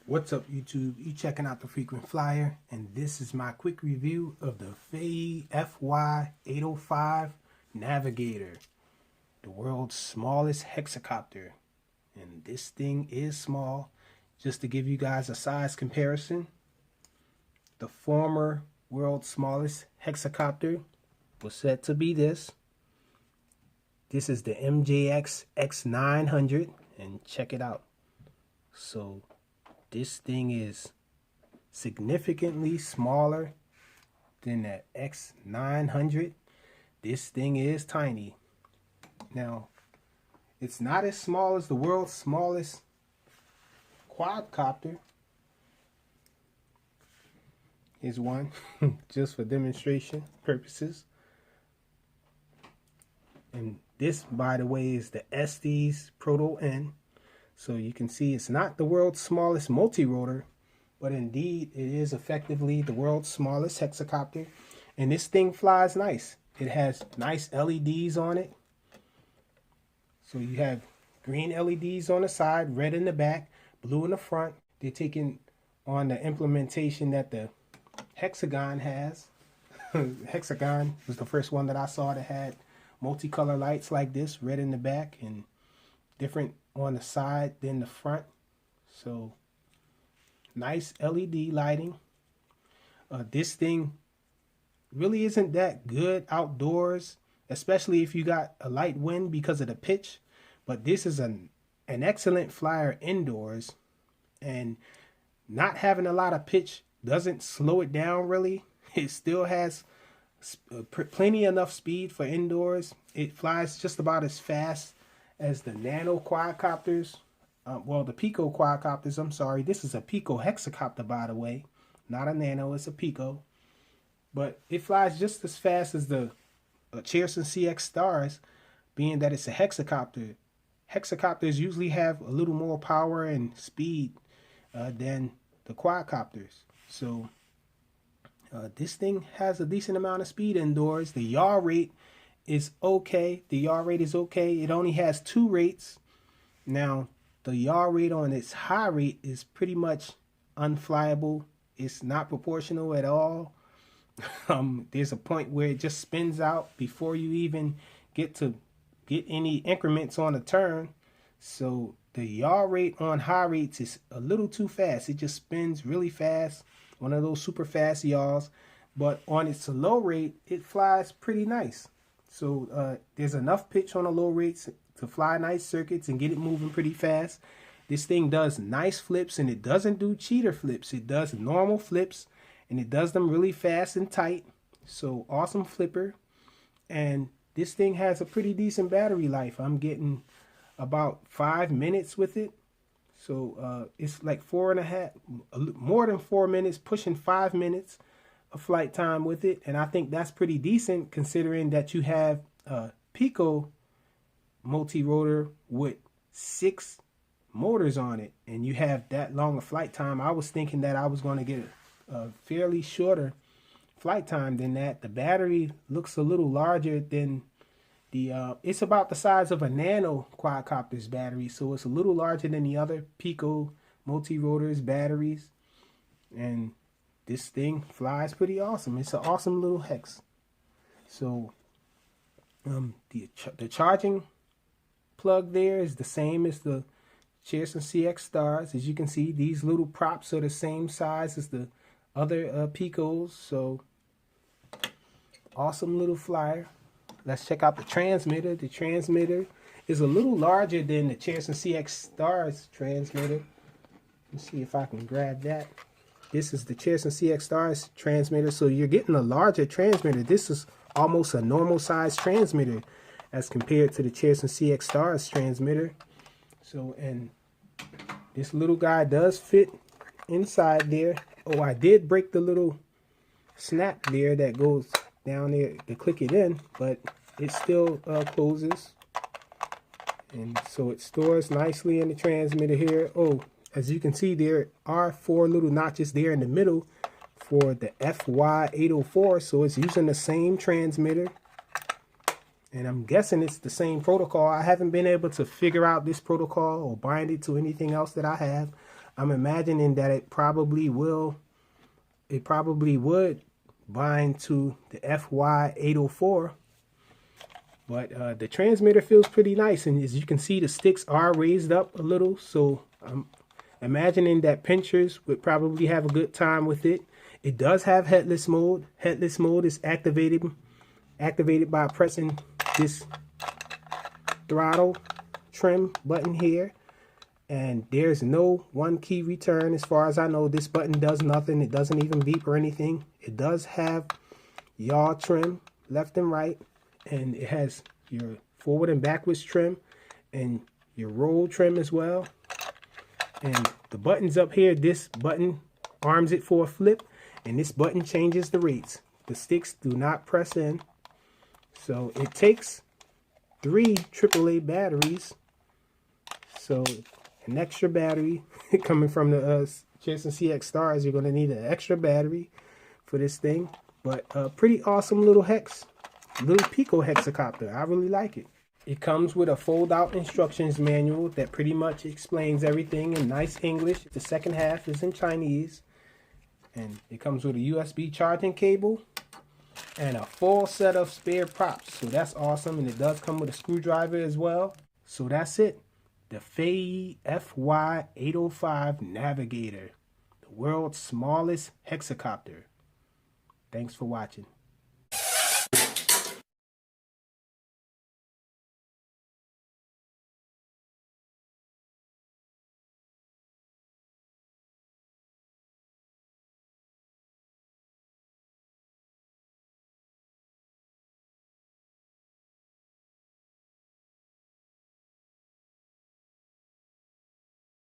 What's up, YouTube? You checking out the Frequent Flyer, and this is my quick review of the Fayee FY805 Navigator, the world's smallest hexacopter. And this thing is small. Just to give you guys a size comparison, the former world's smallest hexacopter was said to be this. This is the MJX X900, and check it out. So this thing is significantly smaller than that X900. This thing is tiny. Now, it's not as small as the world's smallest quadcopter. Here's one, just for demonstration purposes. And this, by the way, is the Estes Proto N. So you can see it's not the world's smallest multi-rotor, but indeed it is effectively the world's smallest hexacopter. And this thing flies nice. It has nice LEDs on it. So you have green LEDs on the side, red in the back, blue in the front. They're taking on the implementation that the Hexagon has. Hexagon was the first one that I saw that had multicolor lights like this, red in the back and different on the side than the front. So nice LED lighting. This thing really isn't that good outdoors, especially if you got a light wind because of the pitch, but this is an excellent flyer indoors, and not having a lot of pitch doesn't slow it down really. It still has plenty enough speed for indoors. It flies just about as fast as the nano quadcopters, well, the pico quadcopters, I'm sorry. This is a pico hexacopter, by the way, not a nano, it's a pico. But it flies just as fast as the Cherson CX Stars, being that it's a hexacopter. Hexacopters usually have a little more power and speed than the quadcopters. So this thing has a decent amount of speed indoors. The yaw rate is okay. The yaw rate is okay. It only has 2 rates. Now, the yaw rate on its high rate is pretty much unflyable. It's not proportional at all. There's a point where it just spins out before you even get any increments on a turn. So the yaw rate on high rates is a little too fast. It just spins really fast. One of those super fast yaws. But on its low rate, it flies pretty nice. So there's enough pitch on the low rates to fly nice circuits and get it moving pretty fast. This thing does nice flips, and it doesn't do cheater flips. It does normal flips, and it does them really fast and tight. So awesome flipper. And this thing has a pretty decent battery life. I'm getting about 5 minutes with it. So it's like 4.5, more than 4 minutes, pushing 5 minutes of flight time with it. And I think that's pretty decent considering that you have a pico multi-rotor with 6 motors on it, and you have that long a flight time. I was thinking that I was going to get a fairly shorter flight time than that. The battery looks a little larger than the it's about the size of a nano quadcopter's battery, so it's a little larger than the other pico multi-rotors batteries. And this thing flies pretty awesome. It's an awesome little hex. So the charging plug there is the same as the Cherson CX Stars. As you can see, these little props are the same size as the other picos. So awesome little flyer. Let's check out the transmitter. The transmitter is a little larger than the Cherson CX Stars transmitter. Let's see if I can grab that. This is the Cherson CX Stars transmitter. So you're getting a larger transmitter. This is almost a normal size transmitter as compared to the Cherson CX Stars transmitter. So, and this little guy does fit inside there. Oh, I did break the little snap there that goes down there to click it in, but it still closes. And so it stores nicely in the transmitter here. Oh, as you can see, there are 4 little notches there in the middle for the FY804. So it's using the same transmitter. And I'm guessing it's the same protocol. I haven't been able to figure out this protocol or bind it to anything else that I have. I'm imagining that it probably would bind to the FY804. But the transmitter feels pretty nice, and as you can see, the sticks are raised up a little, so I'm imagining that pinchers would probably have a good time with it. It does have headless mode. Headless mode is activated by pressing this throttle trim button here, and there's no one key return. As far as I know, this button does nothing. It doesn't even beep or anything. It does have yaw trim left and right, and it has your forward and backwards trim and your roll trim as well. And the buttons up here, this button arms it for a flip, and this button changes the rates. The sticks do not press in. So it takes 3 AAA batteries. So an extra battery coming from the Cheerson CX Stars, you're going to need an extra battery for this thing. But a pretty awesome little Pico hexacopter. I really like it. It comes with a fold-out instructions manual that pretty much explains everything in nice English. The second half is in Chinese. And it comes with a USB charging cable and a full set of spare props. So that's awesome. And it does come with a screwdriver as well. So that's it. The Fayee FY805 Navigator. The world's smallest hexacopter. Thanks for watching.